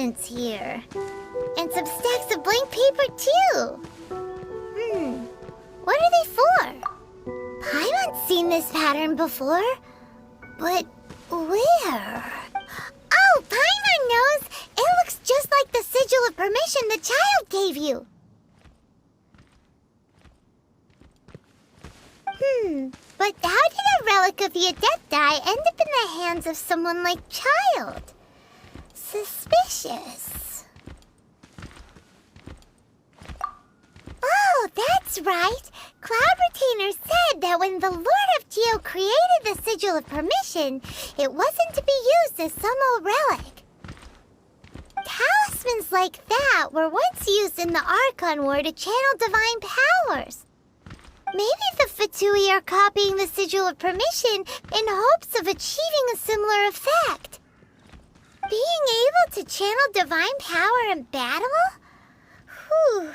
parchments here. And some stacks of blank paper, too. What are they for? Paimon's seen this pattern before. But where? Oh, Paimon knows! It looks just like the sigil of permission the child gave you. But how did a relic of the Adepti end up in the hands of someone like Child? Suspicious. Oh, that's right. Cloud Retainer said that when the Lord of Geo created the Sigil of Permission, it wasn't to be used as some old relic. Talismans like that were once used in the Archon War to channel divine powers. Maybe the Fatui are copying the Sigil of Permission in hopes of achieving a similar effect. Being able to channel divine power in battle? Whew,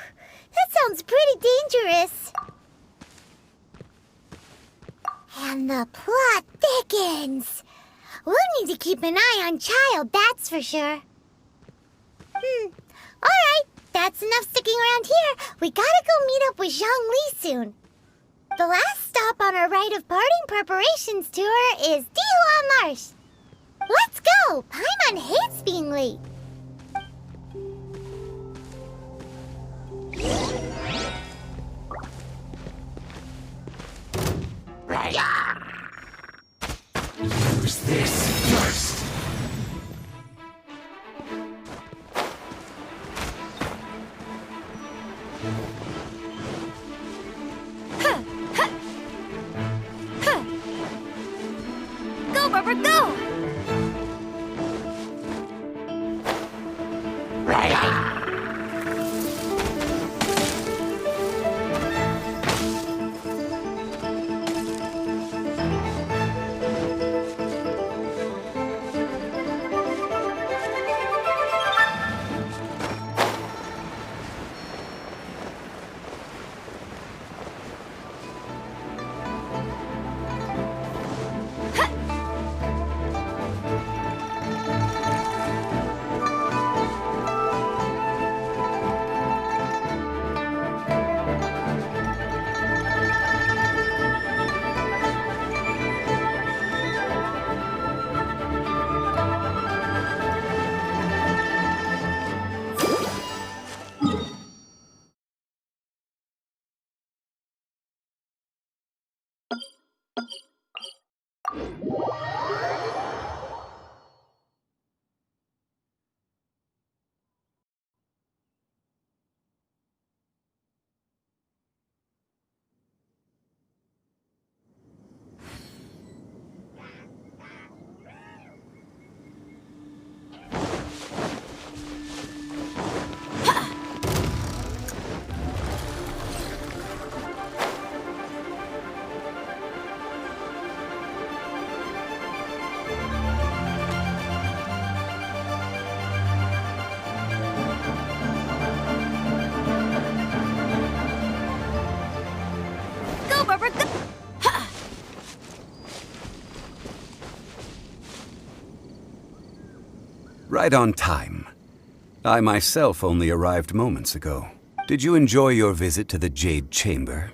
that sounds pretty dangerous. And the plot thickens. We'll need to keep an eye on Child, that's for sure. Alright, that's enough sticking around here. We gotta go meet up with Zhang Li soon. The last stop on our rite of parting preparations tour is Dihua Marsh. Let's go! Paimon hates being late. Use this first. Go, Rubber, go! Right on time. I myself only arrived moments ago. Did you enjoy your visit to the Jade Chamber?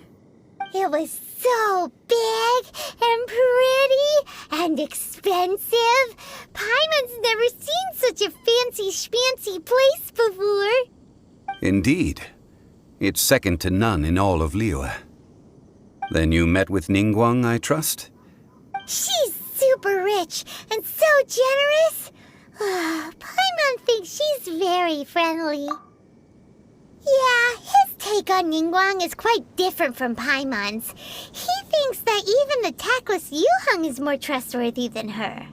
It was so big and pretty and expensive. Paimon's never seen such a fancy schmancy place before. Indeed. It's second to none in all of Liyue. Then you met with Ningguang, I trust? She's super rich and so generous. Paimon thinks she's very friendly. Yeah, his take on Ningguang is quite different from Paimon's. He thinks that even the tactless Yuheng is more trustworthy than her.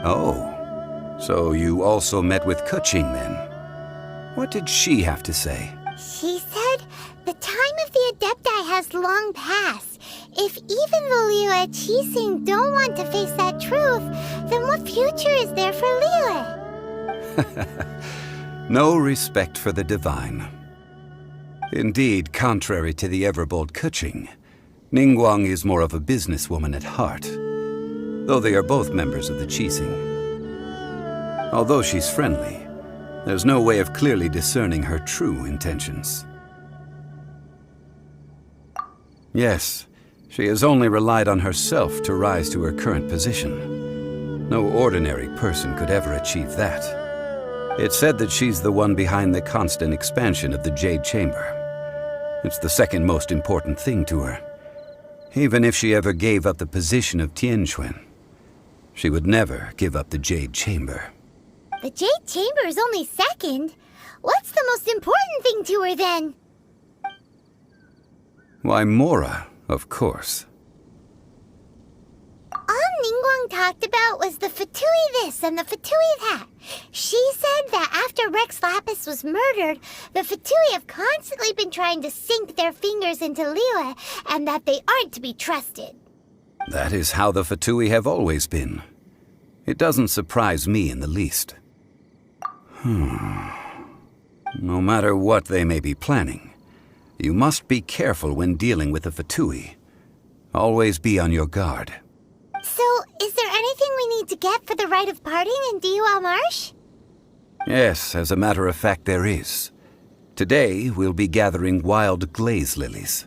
Oh, so you also met with Keqing then? What did she have to say? She said the time of the Adepti has long passed. If even the Liyue Qixing don't want to face that truth, then what future is there for Liyue? No respect for the divine. Indeed, contrary to the ever-bold Keqing, Ningguang is more of a businesswoman at heart, though they are both members of the Qixing. Although she's friendly, there's no way of clearly discerning her true intentions. Yes, she has only relied on herself to rise to her current position. No ordinary person could ever achieve that. It's said that she's the one behind the constant expansion of the Jade Chamber. It's the second most important thing to her. Even if she ever gave up the position of Tianquan, she would never give up the Jade Chamber. The Jade Chamber is only second. What's the most important thing to her, then? Why, Mora, of course. All Ningguang talked about was the Fatui this and the Fatui that. She said that after Rex Lapis was murdered, the Fatui have constantly been trying to sink their fingers into Liyue, and that they aren't to be trusted. That is how the Fatui have always been. It doesn't surprise me in the least. No matter what they may be planning, you must be careful when dealing with the Fatui. Always be on your guard. So, is there anything we need to get for the rite of parting in Dihua Marsh? Yes, as a matter of fact, there is. Today, we'll be gathering wild glaze lilies.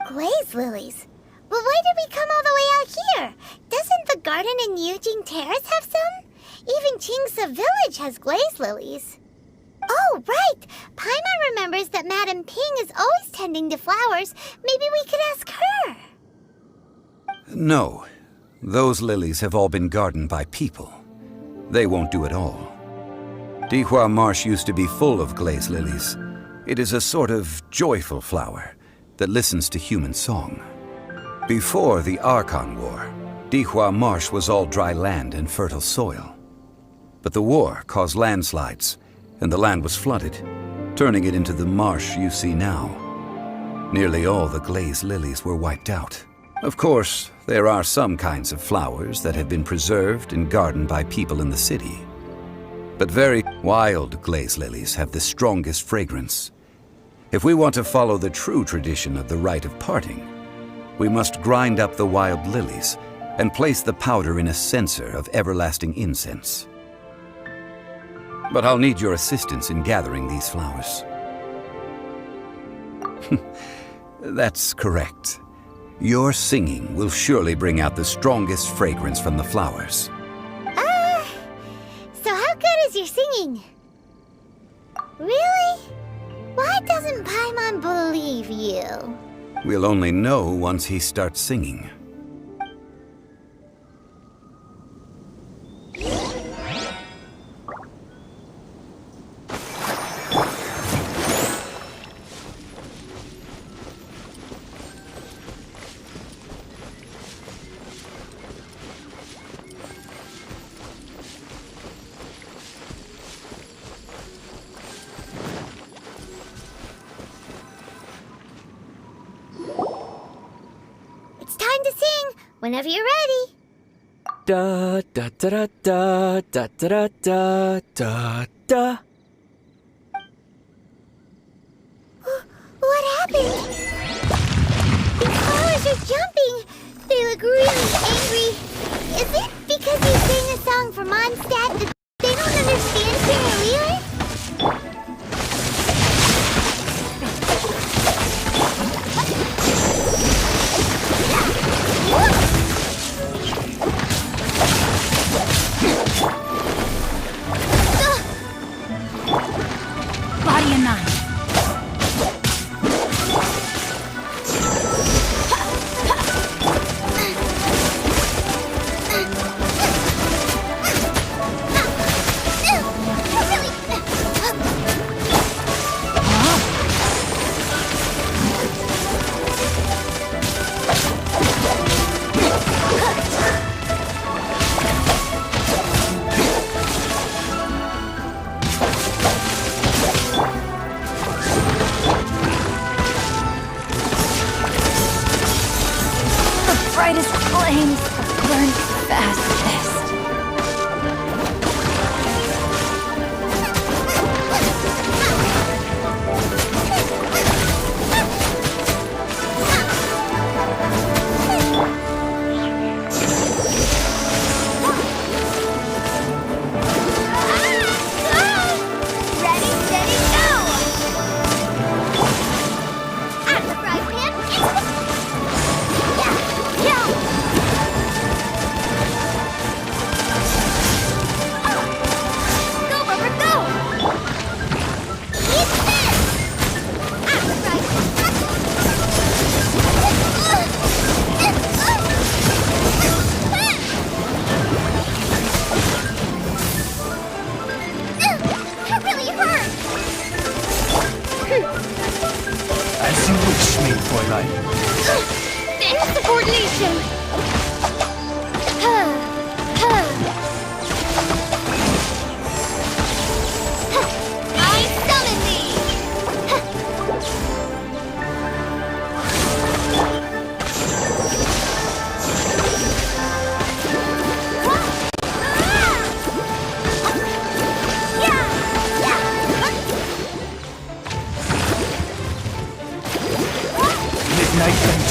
Glaze lilies? But why did we come all the way out here? Doesn't the garden in Yujing Terrace have some? Even Qingse Village has glaze lilies. Oh, right! Paimon remembers that Madame Ping is always tending to flowers. Maybe we could ask her. No. Those lilies have all been gardened by people. They won't do it all. Dihua Marsh used to be full of glaze lilies. It is a sort of joyful flower that listens to human song. Before the Archon War, Dihua Marsh was all dry land and fertile soil. But the war caused landslides, and the land was flooded, turning it into the marsh you see now. Nearly all the glaze lilies were wiped out. Of course, there are some kinds of flowers that have been preserved and gardened by people in the city. But very wild glaze lilies have the strongest fragrance. If we want to follow the true tradition of the rite of parting, we must grind up the wild lilies and place the powder in a censer of everlasting incense. But I'll need your assistance in gathering these flowers. That's correct. Your singing will surely bring out the strongest fragrance from the flowers. So how good is your singing? Really? Why doesn't Paimon believe you? We'll only know once he starts singing. Whenever you're ready. Da da da da da da da da da. What happened? The flowers are jumping. They look really angry. Is it because you sang a song for Mondstadt that they don't understand Sarah? Body and mind. Brightest flames burn fastest.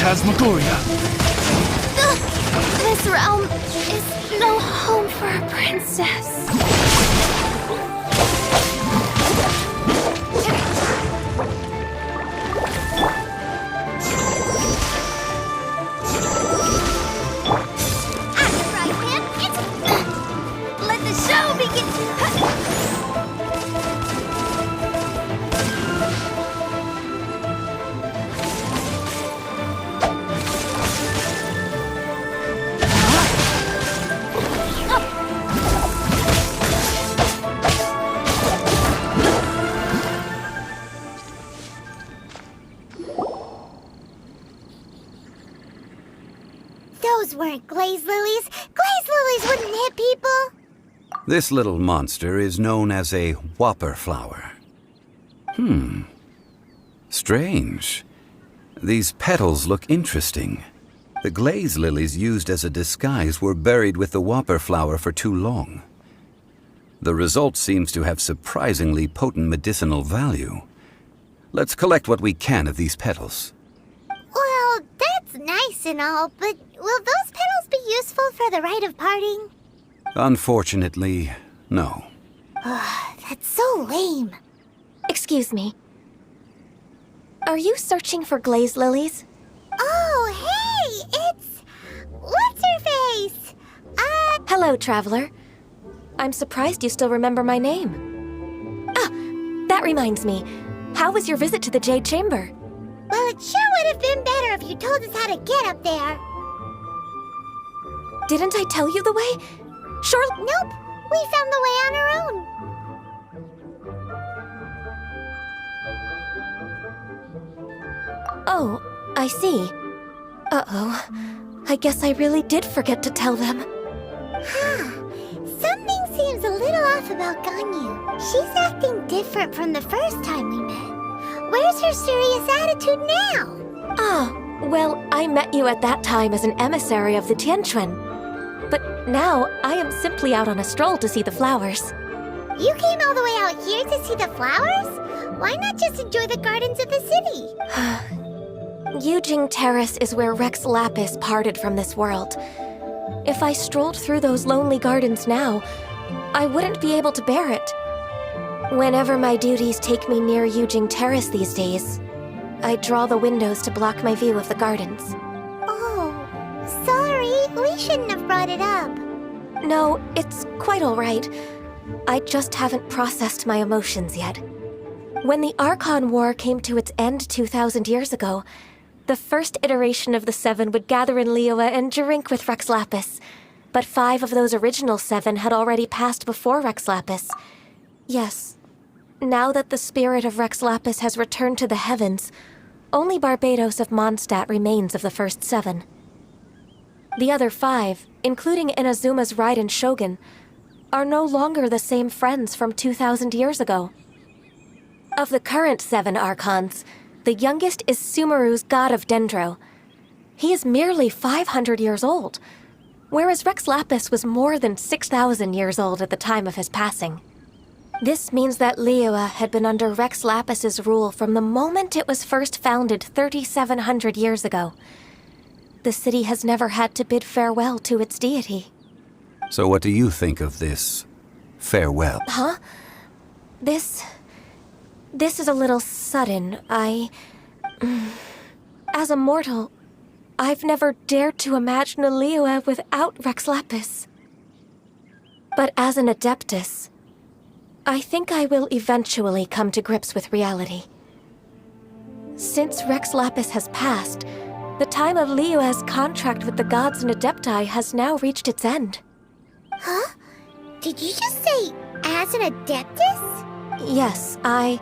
phantasmagoria. This realm is no home for a princess. Let the show begin! Those weren't glaze lilies. Glaze lilies wouldn't hit people. This little monster is known as a whopper flower. Strange. These petals look interesting. The glaze lilies used as a disguise were buried with the whopper flower for too long. The result seems to have surprisingly potent medicinal value. Let's collect what we can of these petals. Well, that's nice and all, but will those petals be useful for the rite of parting? Unfortunately, no. That's so lame. Excuse me. Are you searching for glaze lilies? Oh, hey! It's... What's-her-face? Hello, traveler. I'm surprised you still remember my name. Ah, that reminds me. How was your visit to the Jade Chamber? Well, it sure would have been better if you told us how to get up there. Didn't I tell you the way? Sure. Nope, we found the way on our own. Oh, I see. Uh-oh. I guess I really did forget to tell them. Something seems a little off about Ganyu. She's acting different from the first time we met. Where's her serious attitude now? Ah, well, I met you at that time as an emissary of the Tianquan. But now, I am simply out on a stroll to see the flowers. You came all the way out here to see the flowers? Why not just enjoy the gardens of the city? Yujing Terrace is where Rex Lapis parted from this world. If I strolled through those lonely gardens now, I wouldn't be able to bear it. Whenever my duties take me near Yujing Terrace these days, I draw the windows to block my view of the gardens. Oh, sorry, we shouldn't have brought it up. No, it's quite all right. I just haven't processed my emotions yet. When the Archon War came to its end 2,000 years ago, the first iteration of the Seven would gather in Liyue and drink with Rex Lapis. But 5 of those original 7 had already passed before Rex Lapis. Yes, now that the spirit of Rex Lapis has returned to the heavens, only Barbados of Mondstadt remains of the first 7. The other 5, including Inazuma's Raiden Shogun, are no longer the same friends from 2,000 years ago. Of the current 7 Archons, the youngest is Sumeru's god of Dendro. He is merely 500 years old, whereas Rex Lapis was more than 6,000 years old at the time of his passing. This means that Liyue had been under Rex Lapis's rule from the moment it was first founded 3,700 years ago. The city has never had to bid farewell to its deity. So what do you think of this farewell? Huh? This is a little sudden. As a mortal, I've never dared to imagine a Liyue without Rex Lapis. But as an Adeptus, I think I will eventually come to grips with reality. Since Rex Lapis has passed, the time of Liyue's contract with the gods and Adepti has now reached its end. Huh? Did you just say, as an Adeptus? Yes, I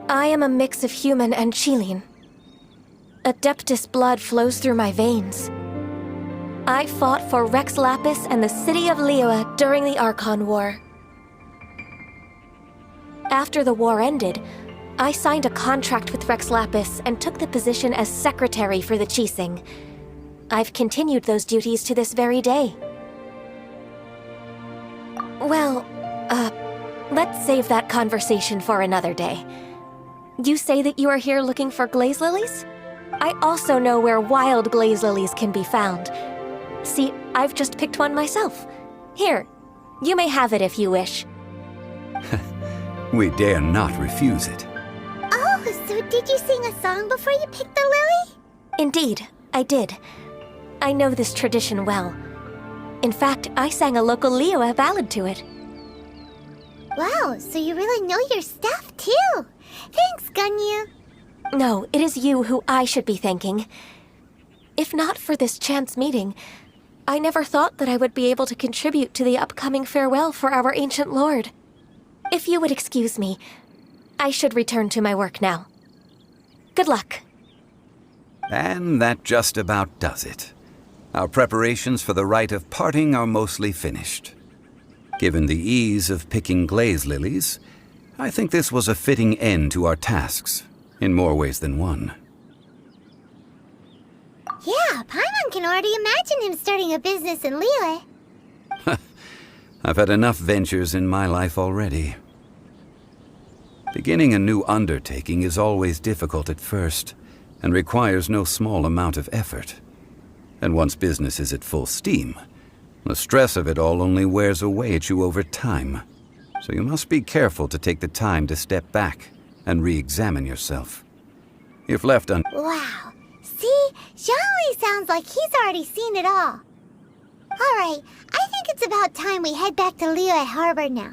am a mix of human and Chilean. Adeptus blood flows through my veins. I fought for Rex Lapis and the city of Liyue during the Archon War. After the war ended, I signed a contract with Rex Lapis and took the position as secretary for the Qixing. I've continued those duties to this very day. Well, let's save that conversation for another day. You say that you are here looking for glaze lilies? I also know where wild glaze lilies can be found. See, I've just picked one myself. Here, you may have it if you wish. We dare not refuse it. Oh, so did you sing a song before you picked the lily? Indeed, I did. I know this tradition well. In fact, I sang a local Liyue ballad to it. Wow, so you really know your stuff, too. Thanks, Ganyu. No, it is you who I should be thanking. If not for this chance meeting, I never thought that I would be able to contribute to the upcoming farewell for our ancient lord. If you would excuse me, I should return to my work now. Good luck. And that just about does it. Our preparations for the rite of parting are mostly finished. Given the ease of picking glaze lilies, I think this was a fitting end to our tasks, in more ways than one. Yeah, Paimon can already imagine him starting a business in Liyue. I've had enough ventures in my life already. Beginning a new undertaking is always difficult at first, and requires no small amount of effort. And once business is at full steam, the stress of it all only wears away at you over time. So you must be careful to take the time to step back and re-examine yourself. If left Wow. See? Zhongli sounds like he's already seen it all. Alright, I think it's about time we head back to Liyue Harbor now.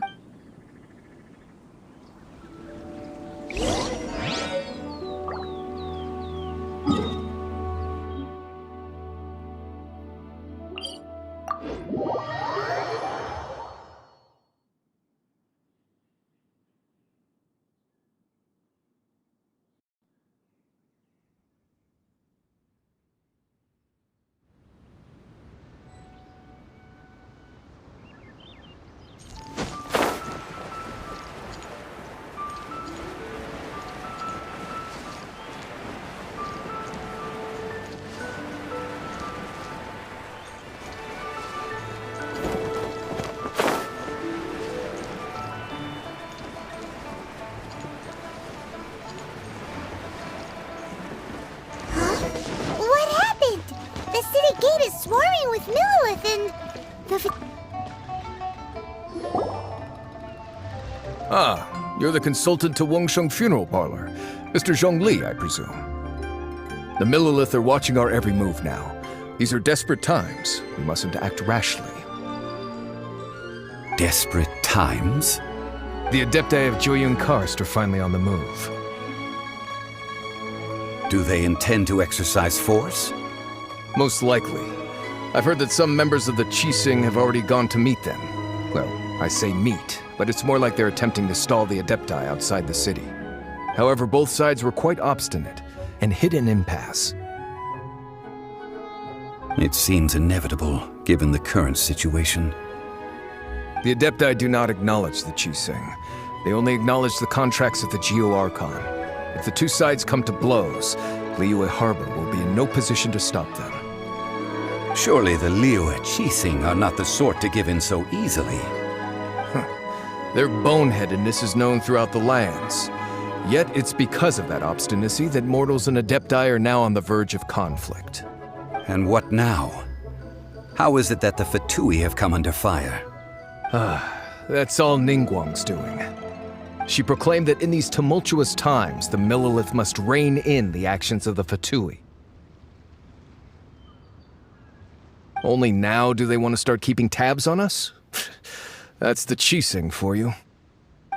What happened? The city gate is swarming with Millilith and... Ah, you're the consultant to Wangsheng Funeral Parlor. Mr. Zhongli, I presume. The Millilith are watching our every move now. These are desperate times. We mustn't act rashly. desperate times? The Adepti of Joyun Karst are finally on the move. Do they intend to exercise force? Most likely. I've heard that some members of the Qixing have already gone to meet them. Well, I say meet, but it's more like they're attempting to stall the Adepti outside the city. However, both sides were quite obstinate and hit an impasse. It seems inevitable, given the current situation. The Adepti do not acknowledge the Qixing. They only acknowledge the contracts of the Geo Archon. If the two sides come to blows, Liyue Harbor will be in no position to stop them. Surely the Liyue Qixing are not the sort to give in so easily. Their boneheadedness is known throughout the lands. Yet it's because of that obstinacy that mortals and Adepti are now on the verge of conflict. And what now? How is it that the Fatui have come under fire? That's all Ningguang's doing. She proclaimed that in these tumultuous times, the Millilith must rein in the actions of the Fatui. Only now do they want to start keeping tabs on us? That's the Qixing for you.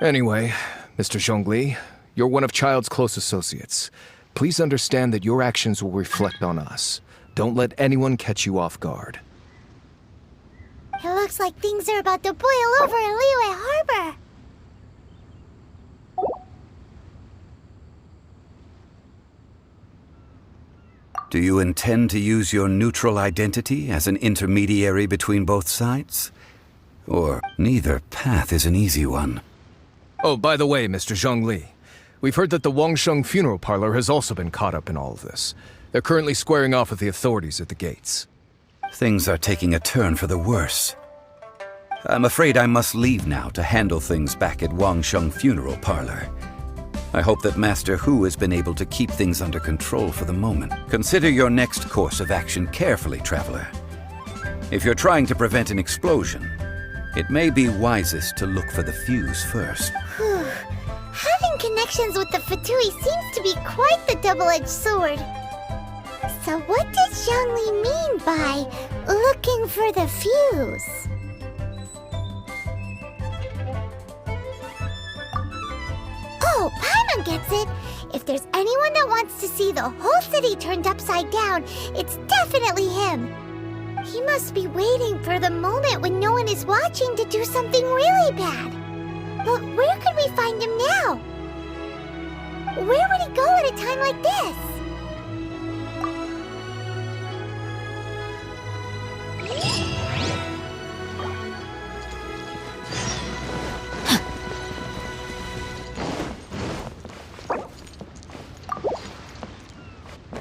Anyway, Mr. Zhongli, you're one of Child's close associates. Please understand that your actions will reflect on us. Don't let anyone catch you off guard. It looks like things are about to boil over in Liyue Harbor. Do you intend to use your neutral identity as an intermediary between both sides? Or neither path is an easy one? Oh, by the way, Mr. Zhongli, we've heard that the Wangsheng Funeral Parlor has also been caught up in all of this. They're currently squaring off with the authorities at the gates. Things are taking a turn for the worse. I'm afraid I must leave now to handle things back at Wangsheng Funeral Parlor. I hope that Master Hu has been able to keep things under control for the moment. Consider your next course of action carefully, Traveler. If you're trying to prevent an explosion, it may be wisest to look for the fuse first. Having connections with the Fatui seems to be quite the double-edged sword. So what does Zhongli mean by looking for the fuse? Oh, Paimon gets it! If there's anyone that wants to see the whole city turned upside down, it's definitely him! He must be waiting for the moment when no one is watching to do something really bad. But where could we find him now? Where would he go at a time like this?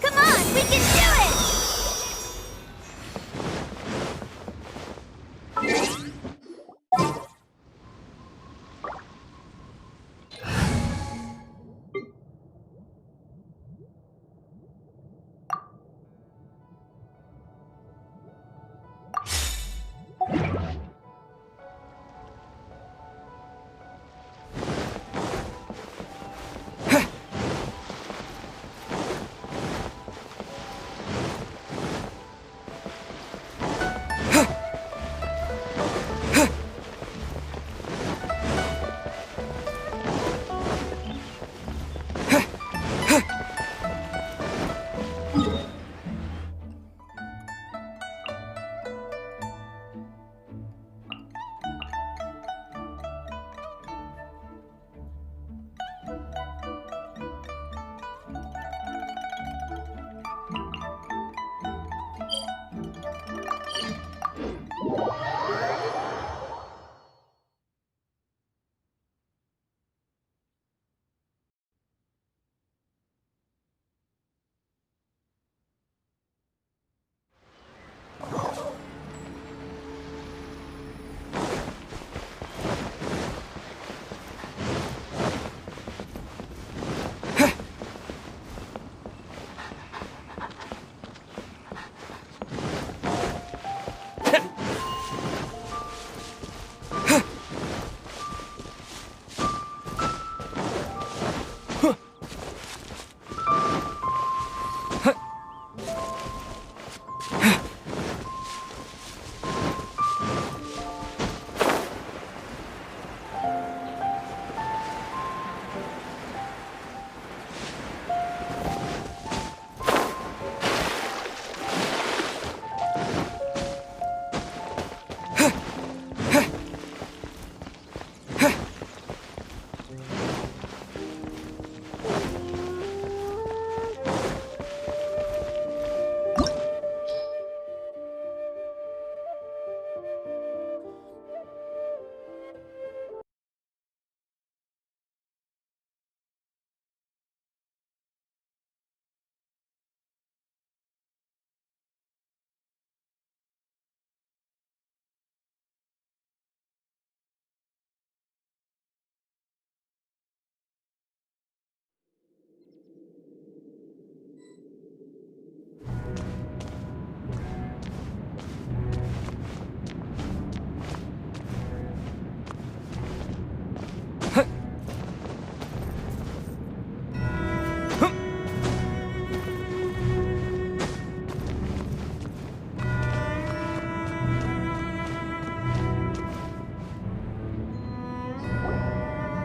Come on, we can do it!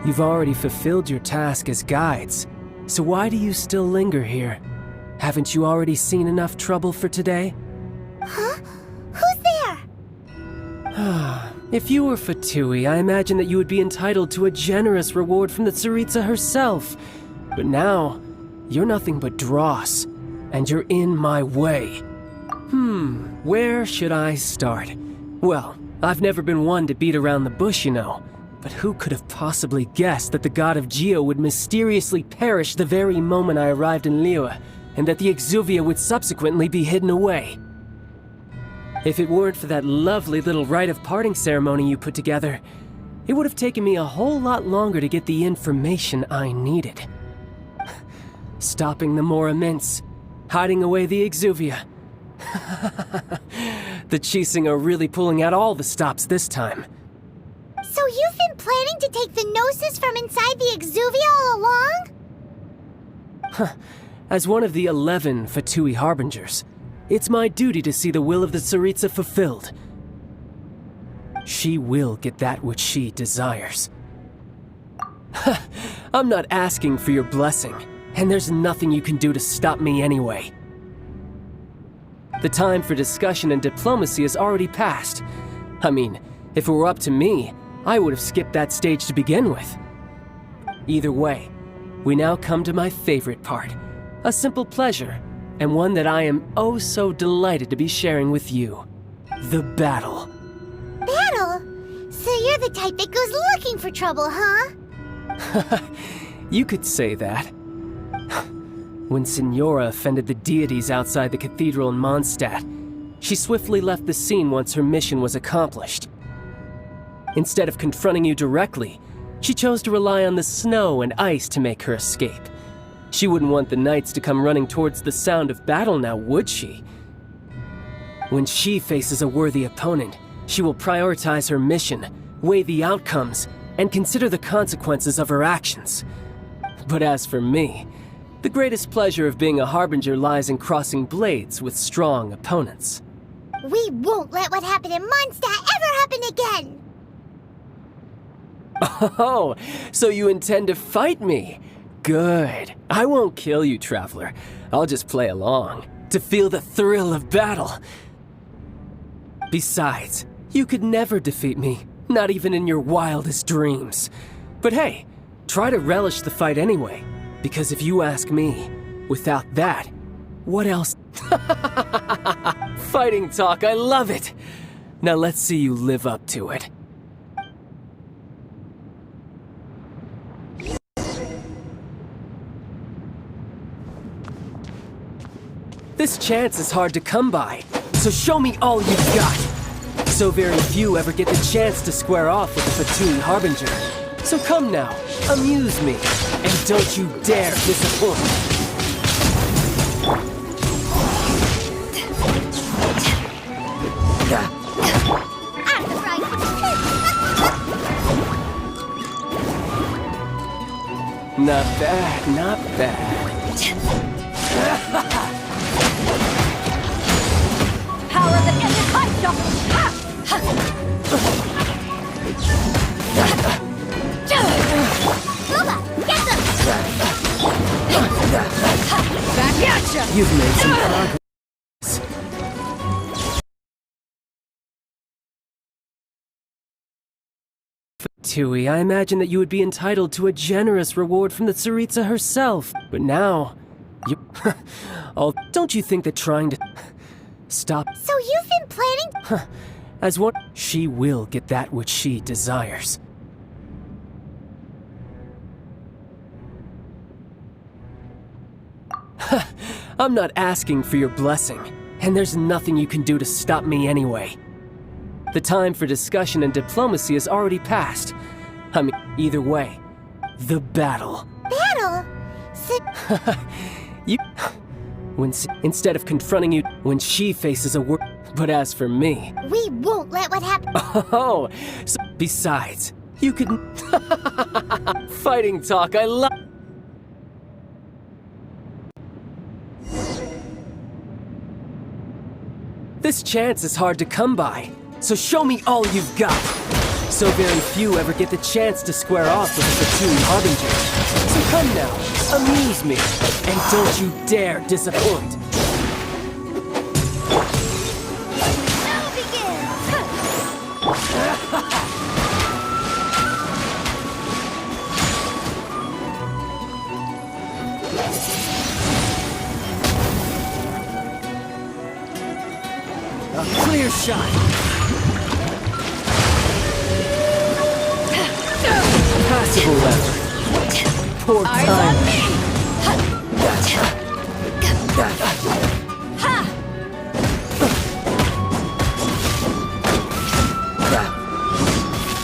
You've already fulfilled your task as guides, so why do you still linger here? Haven't you already seen enough trouble for today? Huh? Who's there? If you were Fatui, I imagine that you would be entitled to a generous reward from the Tsaritsa herself. But now, you're nothing but dross, and you're in my way. Where should I start? Well, I've never been one to beat around the bush, you know. But who could have possibly guessed that the god of Geo would mysteriously perish the very moment I arrived in Liyue, and that the Exuvia would subsequently be hidden away? If it weren't for that lovely little rite of parting ceremony you put together, it would have taken me a whole lot longer to get the information I needed. Stopping the Moramints, hiding away the Exuvia. The Chising are really pulling out all the stops this time. So you've been planning to take the Gnosis from inside the Exuvia all along? As one of the 11 Fatui Harbingers, it's my duty to see the will of the Tsaritsa fulfilled. She will get that which she desires. I'm not asking for your blessing, and there's nothing you can do to stop me anyway. The time for discussion and diplomacy has already passed. I mean, if it were up to me, I would have skipped that stage to begin with. Either way, we now come to my favorite part. A simple pleasure, and one that I am oh so delighted to be sharing with you. The battle. Battle? So you're the type that goes looking for trouble, huh? You could say that. When Signora offended the deities outside the cathedral in Mondstadt, she swiftly left the scene once her mission was accomplished. Instead of confronting you directly, she chose to rely on the snow and ice to make her escape. She wouldn't want the knights to come running towards the sound of battle now, would she? When she faces a worthy opponent, she will prioritize her mission, weigh the outcomes, and consider the consequences of her actions. But as for me, the greatest pleasure of being a Harbinger lies in crossing blades with strong opponents. We won't let what happened in Mondstadt ever happen again! Oh, so you intend to fight me? Good. I won't kill you, Traveler. I'll just play along, to feel the thrill of battle. Besides, you could never defeat me, not even in your wildest dreams. But hey, try to relish the fight anyway, because if you ask me, without that, what else? Fighting talk, I love it! Now let's see you live up to it. This chance is hard to come by, so show me all you've got. So very few ever get the chance to square off with the Fatui Harbinger. So come now, amuse me, and don't you dare disappoint. Not bad, not bad. Power that gets high Luba, get them! Back at ya! You've made some progress. Tui, I imagine that you would be entitled to a generous reward from the Tsaritsa herself. But now, you... don't you think that trying to... Stop... So you've been planning... As one... She will get that which she desires. I'm not asking for your blessing, and there's nothing you can do to stop me anyway. The time for discussion and diplomacy has already passed. I mean, either way, the battle. Battle? You... Instead of confronting you, when she faces a war... But as for me... We won't let what happened... Oh, so besides, you could... Fighting talk, I love... This chance is hard to come by, so show me all you've got. So very few ever get the chance to square off with the Fatui Harbinger. So come now, amuse me, and don't you dare disappoint. Now begin! A clear shot. Passable effort. Poor time.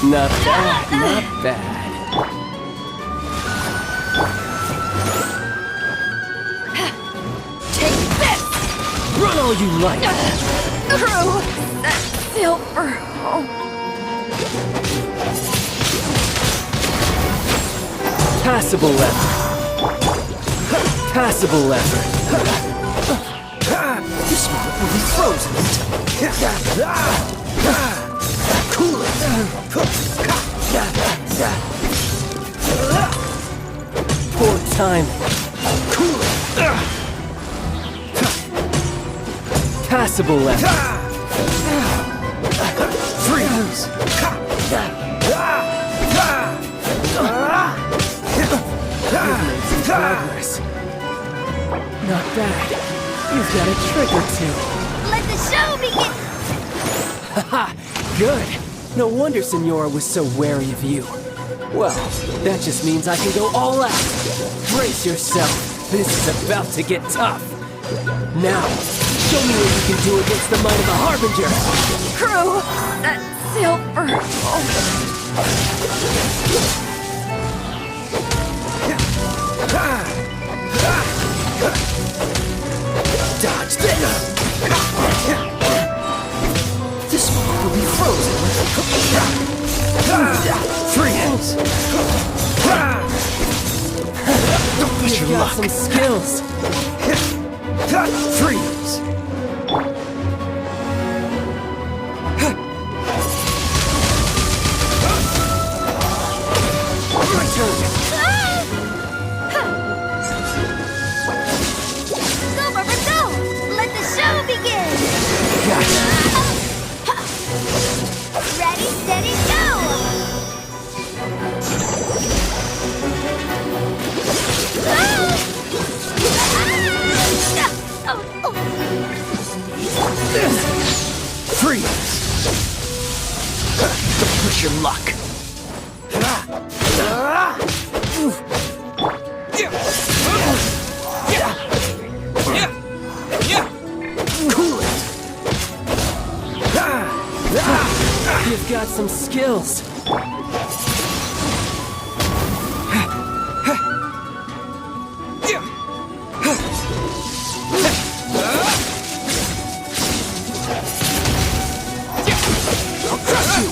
Not bad, not bad. Take this! Run all you like! Through that silver hole. Passable effort. Passable effort. This one will be frozen. Cool it. Poor time. Cool it. Passable effort. Freeze. You've made some progress. Not bad. You've got a trick or two. Let the show begin! Haha, good. No wonder Senora was so wary of you. Well, that just means I can go all out. Brace yourself. This is about to get tough. Now, show me what you can do against the might of the Harbinger. Through that silver hole. Dodge this. This one will be frozen. Freeze. Don't push You've your got luck. some skills. Freeze. My turn. Go, Barbara, go! Let the show begin! Gotcha. Ready, steady, go! Freeze. Don't push your luck. Cool it. You've got some skills. I'll crush you.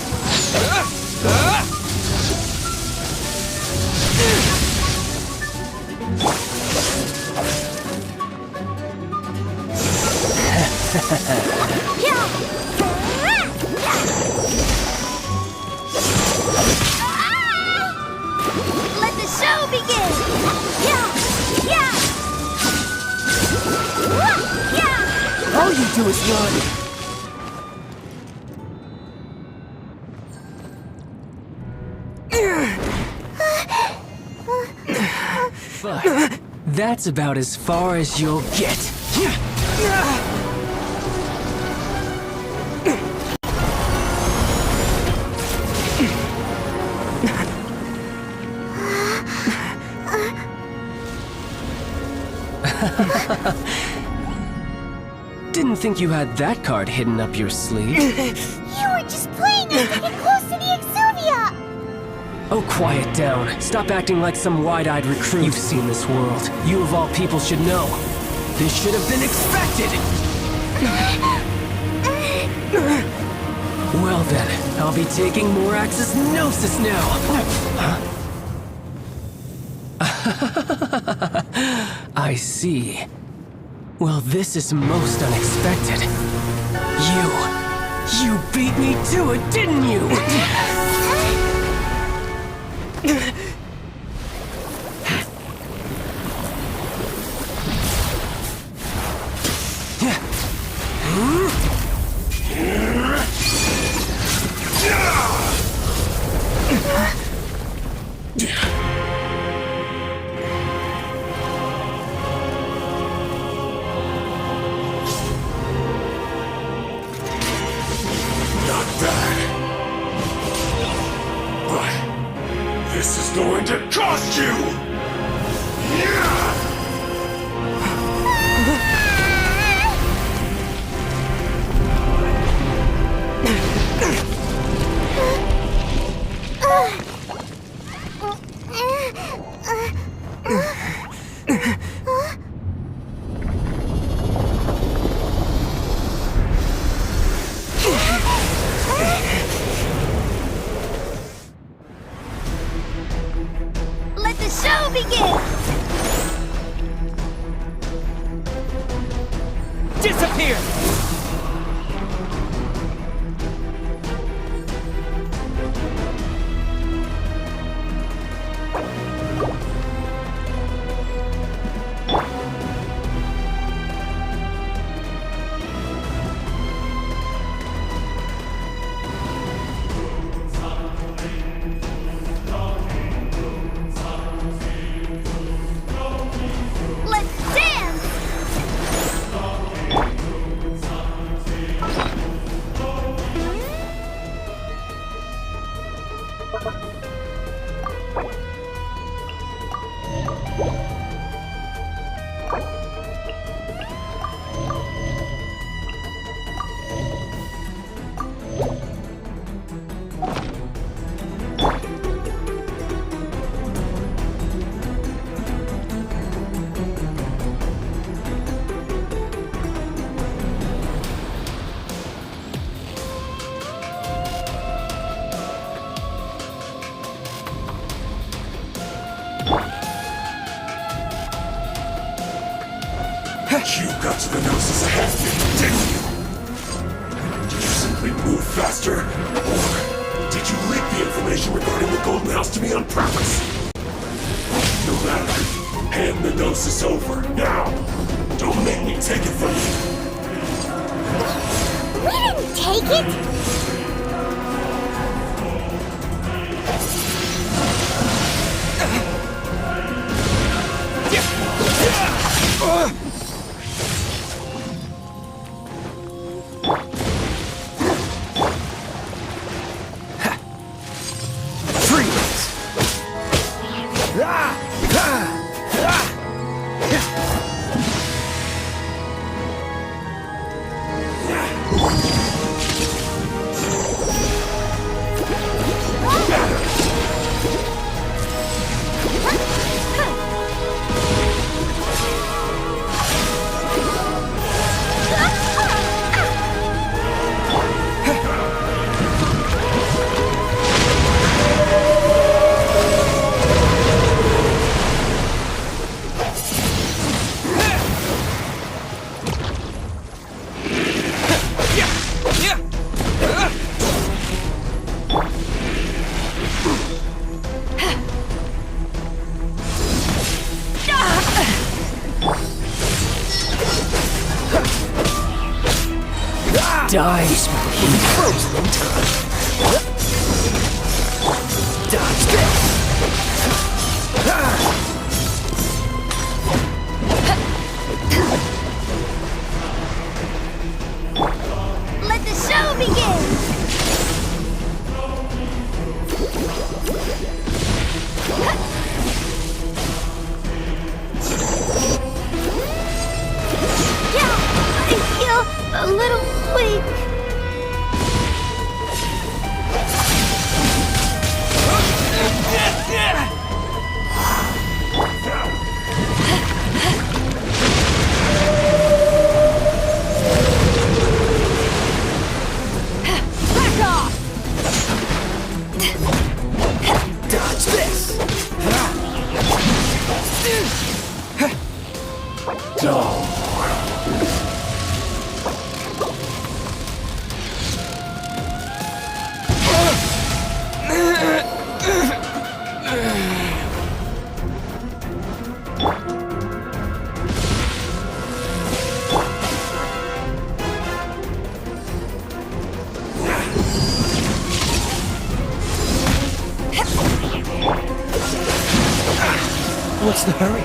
Let the show begin! Yeah! Yeah! Yeah! All you do is run. But that's about as far as you'll get. Didn't think you had that card hidden up your sleeve. You were just playing us to get close to the Exuvia! Oh, quiet down. Stop acting like some wide-eyed recruit. You've seen this world. You of all people should know. This should have been expected! Well then, I'll be taking more Axis Gnosis now! I see. Well, this is most unexpected. You beat me to it, didn't you? Not bad. But this is going to cost you! Yeah! got to the noses ahead of me, didn't you? Did you simply move faster? Or did you leak the information regarding the Golden House to me on purpose? No matter. Hand the gnosis over, now! Don't make me take it from you! We didn't take it! Die, Smoky. Frozen in time. Dodge this. Let the show begin! Yeah, I feel a little weak. Back off! Dodge this. What's the hurry?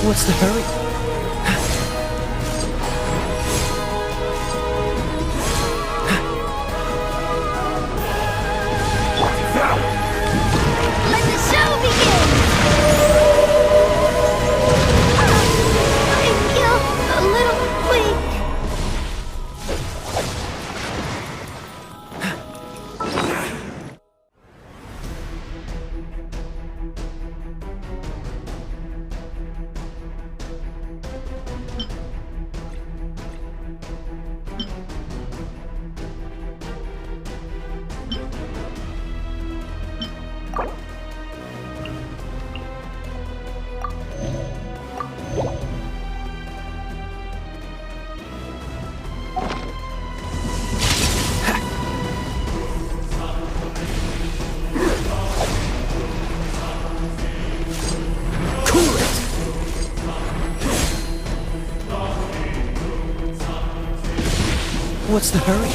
What's the hurry? Let the show begin! I feel a little weak. What's the hurry?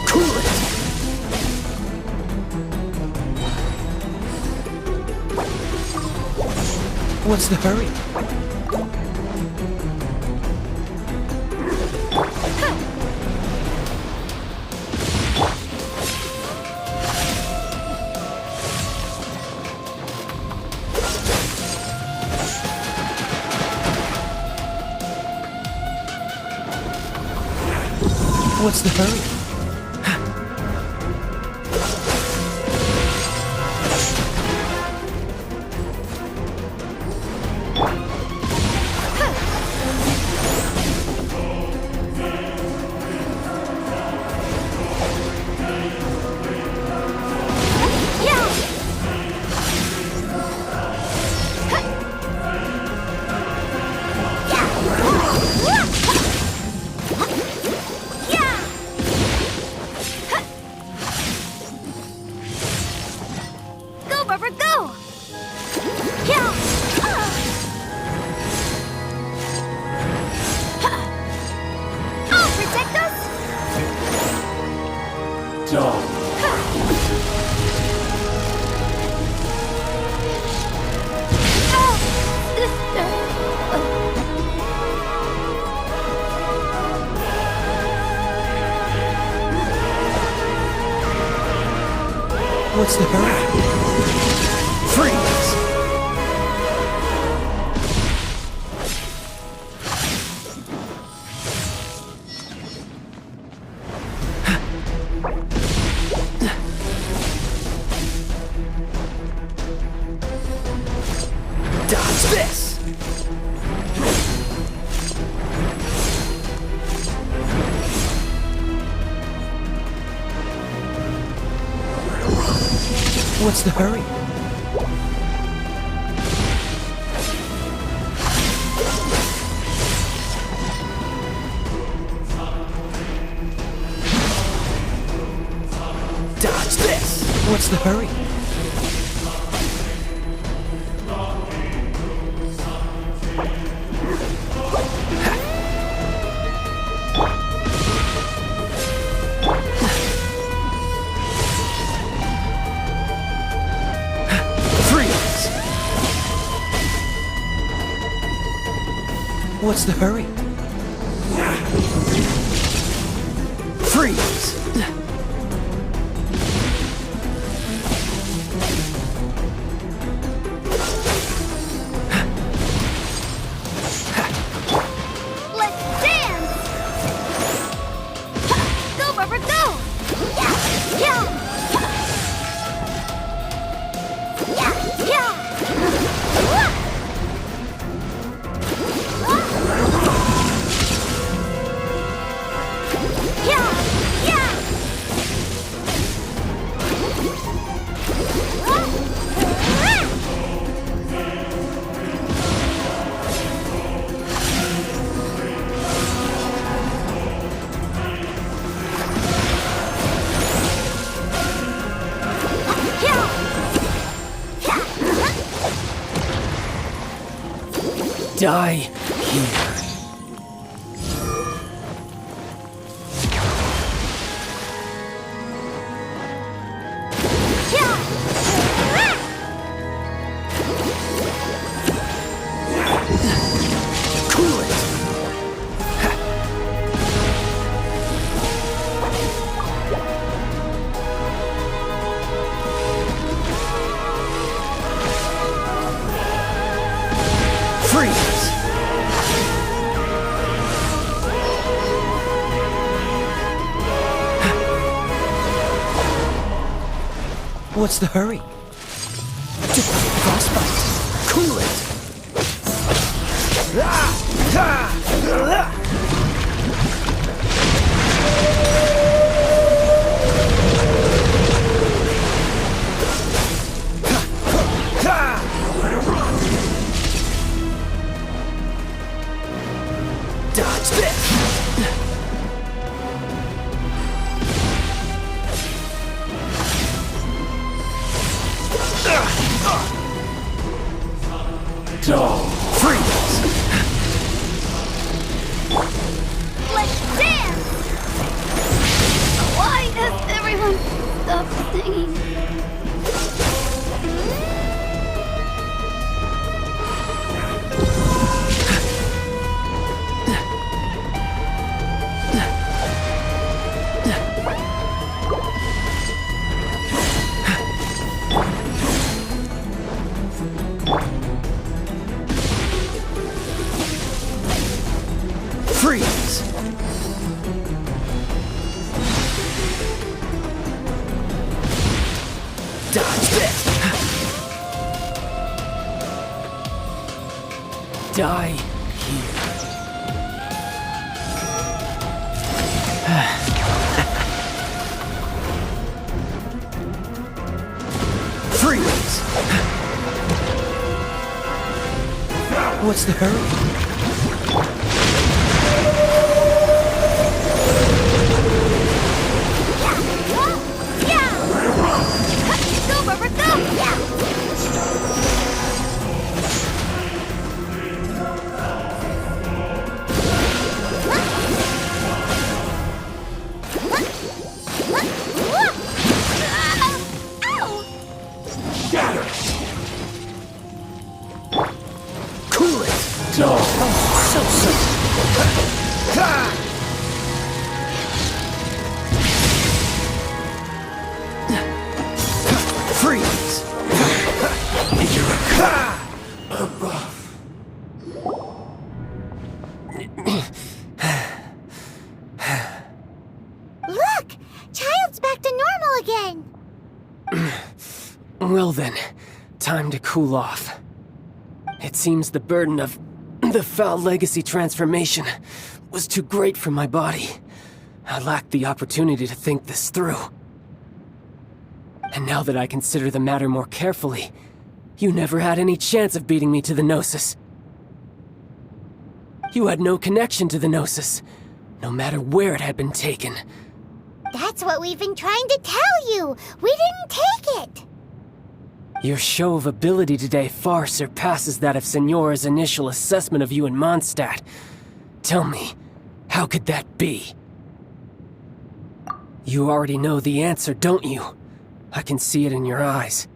Cool it! What's the hurry? What's the hurry? Go, Rubber, go! Yeah! I'll protect us! What's the hurry? Freeze! Dodge this! What's the hurry? Dodge this! What's the hurry? Freeze! What's the hurry? Freeze! Let's dance! Go, Rubber, go! Yeah! Yeah! Yeah! Die here. Cool it! Freeze! What's the hurry? Frostbite! Cool it! Dodge this! Freeze! die here. Freeze! What's the hurry? Go, Rubber, go! Yeah! Got her! Cool it! No! So freeze! Look! Child's back to normal again! Well then, time to cool off. It seems the burden of the foul legacy transformation was too great for my body. I lacked the opportunity to think this through. And now that I consider the matter more carefully, you never had any chance of beating me to the Gnosis. You had no connection to the Gnosis, no matter where it had been taken. That's what we've been trying to tell you! We didn't take it! Your show of ability today far surpasses that of Signora's initial assessment of you in Mondstadt. Tell me, how could that be? You already know the answer, don't you? I can see it in your eyes.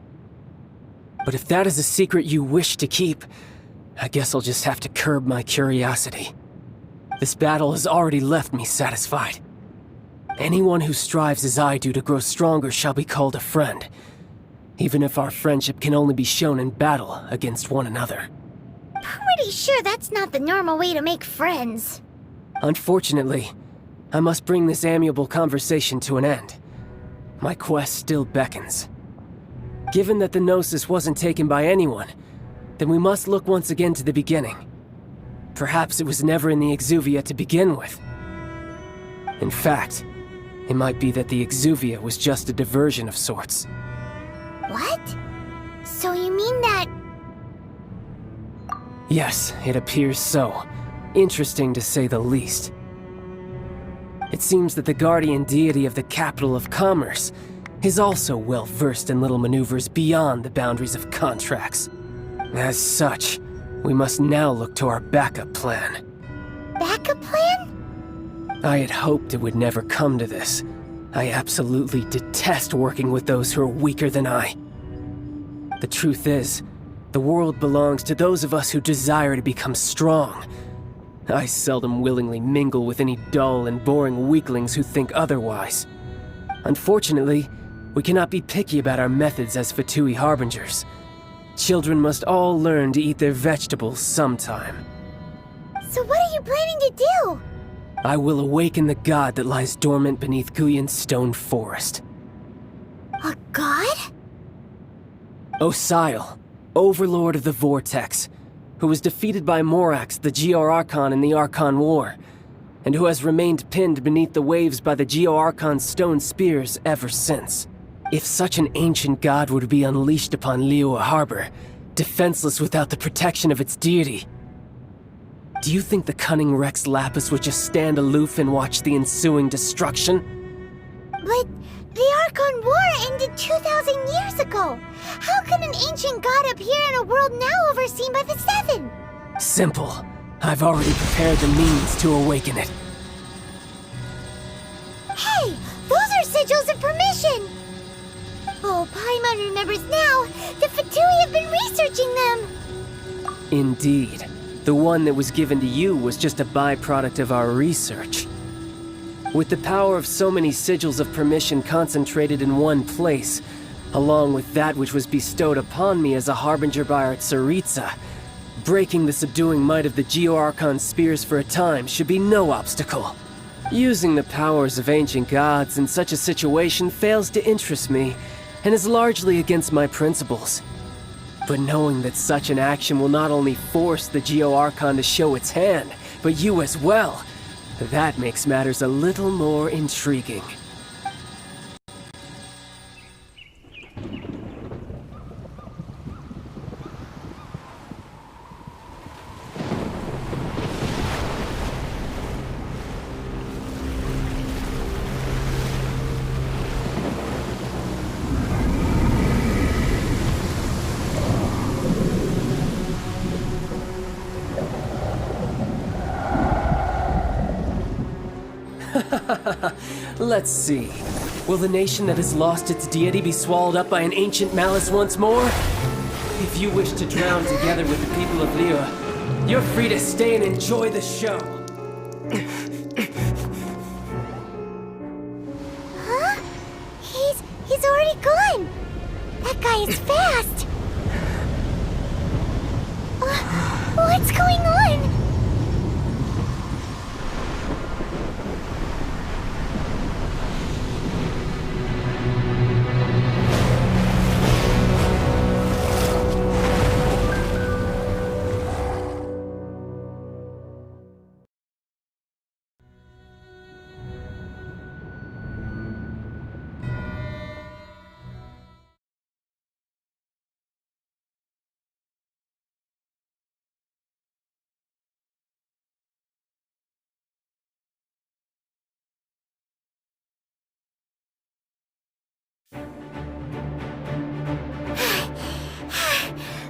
But if that is a secret you wish to keep, I guess I'll just have to curb my curiosity. This battle has already left me satisfied. Anyone who strives as I do to grow stronger shall be called a friend, even if our friendship can only be shown in battle against one another. Pretty sure that's not the normal way to make friends. Unfortunately, I must bring this amiable conversation to an end. My quest still beckons. Given that the Gnosis wasn't taken by anyone, then we must look once again to the beginning. Perhaps it was never in the Exuvia to begin with. In fact, it might be that the Exuvia was just a diversion of sorts. What? So you mean that... Yes, it appears so. Interesting to say the least. It seems that the guardian deity of the capital of commerce is also well versed in little maneuvers beyond the boundaries of contracts. As such, we must now look to our backup plan. Backup plan? I had hoped it would never come to this. I absolutely detest working with those who are weaker than I. The truth is, the world belongs to those of us who desire to become strong. I seldom willingly mingle with any dull and boring weaklings who think otherwise. Unfortunately, we cannot be picky about our methods as Fatui Harbingers. Children must all learn to eat their vegetables sometime. So what are you planning to do? I will awaken the god that lies dormant beneath Guyon's stone forest. A god? Osile, overlord of the Vortex, who was defeated by Morax, the Geo-Archon in the Archon War, and who has remained pinned beneath the waves by the Geo-Archon's stone spears ever since. If such an ancient god were to be unleashed upon Liyue Harbor, defenseless without the protection of its deity, do you think the cunning Rex Lapis would just stand aloof and watch the ensuing destruction? But the Archon War ended 2,000 years ago. How could an ancient god appear in a world now overseen by the Seven? Simple. I've already prepared the means to awaken it. Hey, those are sigils of permission! Oh, Paimon remembers now. The Fatui have been researching them. Indeed. The one that was given to you was just a byproduct of our research. With the power of so many sigils of permission concentrated in one place, along with that which was bestowed upon me as a harbinger by our Tsaritsa, breaking the subduing might of the Geo-Archon spears for a time should be no obstacle. Using the powers of ancient gods in such a situation fails to interest me, and is largely against my principles. But knowing that such an action will not only force the Geo Archon to show its hand, but you as well, that makes matters a little more intriguing. Let's see. Will the nation that has lost its deity be swallowed up by an ancient malice once more? If you wish to drown together with the people of Liyue, you're free to stay and enjoy the show. Huh? He's already gone. That guy is fast. What's going on?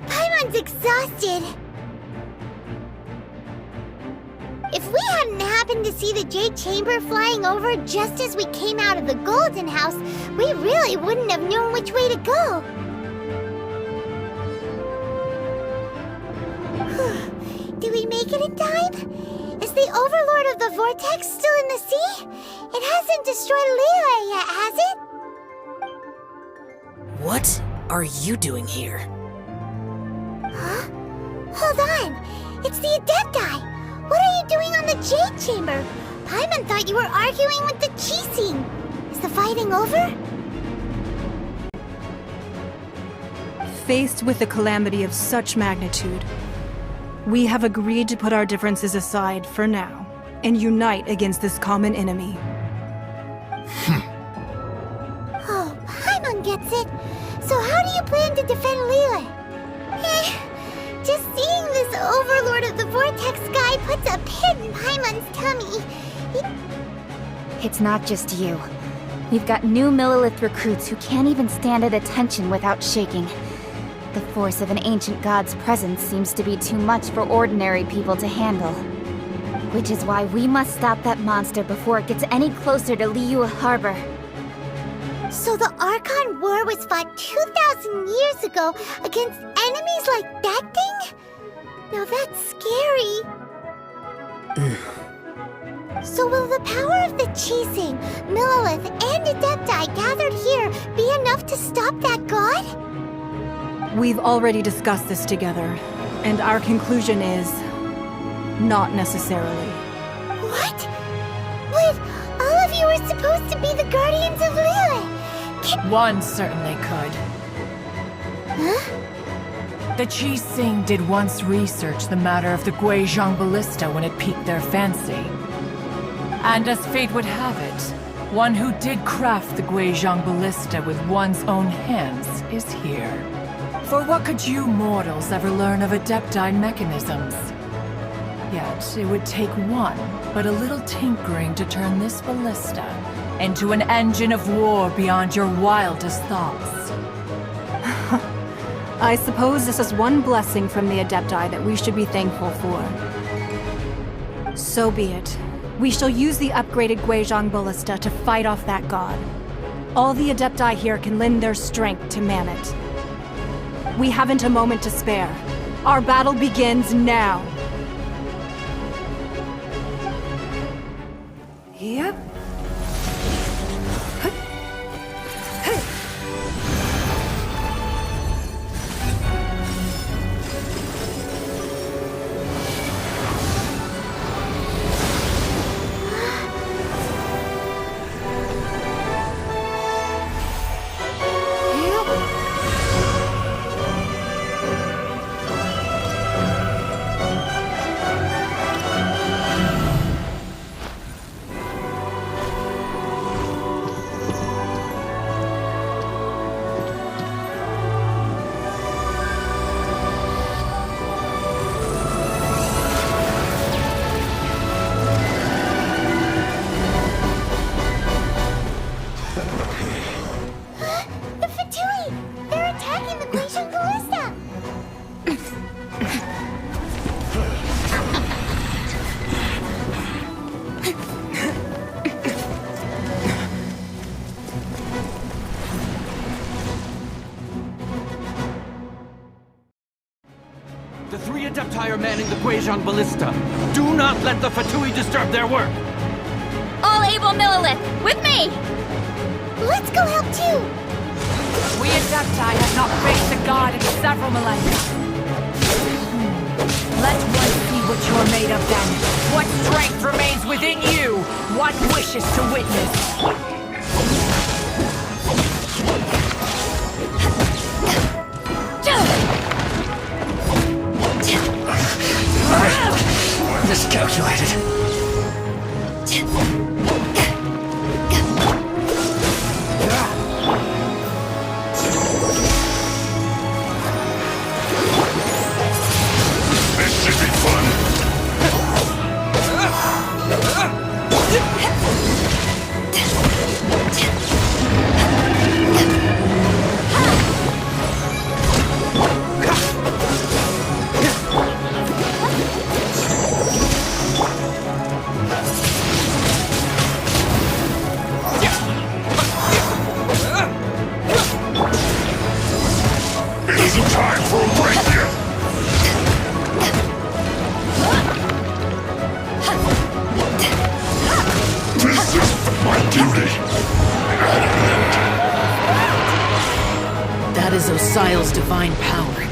Paimon's exhausted. If we hadn't happened to see the Jade Chamber flying over just as we came out of the Golden House, we really wouldn't have known which way to go. Did we make it in time? Is the Overlord of the Vortex still in the sea? It hasn't destroyed Liyue yet, has it? What are you doing here? Huh? Hold on! It's the Adepti! What are you doing on the Jade Chamber? Paimon thought you were arguing with the Chising. Is the fighting over? Faced with a calamity of such magnitude, we have agreed to put our differences aside for now and unite against this common enemy. Oh, Paimon gets it. So how do you plan to defend Liyue? Just seeing this Overlord of the Vortex guy puts a pit in Paimon's tummy. It's not just you. We've got new Millilith recruits who can't even stand at attention without shaking. The force of an ancient god's presence seems to be too much for ordinary people to handle. Which is why we must stop that monster before it gets any closer to Liyue Harbor. So the Archon War was fought 2,000 years ago against enemies like that thing? Now that's scary. So will the power of the Chising, Millilith, and Adepti gathered here be enough to stop that god? We've already discussed this together, and our conclusion is not necessarily. What? But all of you are supposed to be the guardians of Liyue. One certainly could. Huh? The Chising did once research the matter of the Guizhong Ballista when it piqued their fancy. And as fate would have it, one who did craft the Guizhong Ballista with one's own hands is here. For what could you mortals ever learn of Adepti mechanisms? Yet, it would take one, but a little tinkering to turn this ballista into an engine of war beyond your wildest thoughts. I suppose this is one blessing from the Adepti that we should be thankful for. So be it. We shall use the upgraded Guizhong Ballista to fight off that god. All the Adepti here can lend their strength to man it. We haven't a moment to spare. Our battle begins now. Yep. Adepti are manning the Guizhong Ballista. Do not let the Fatui disturb their work. All able Millilith, with me! Let's go help too! We Adepti have not faced a god in several millennia. Let one see what you're made of then. What strength remains within you? One wishes to witness. Miscalculated. This should be fun. It isn't time for a break yet. This is my duty. That is Osial's divine power.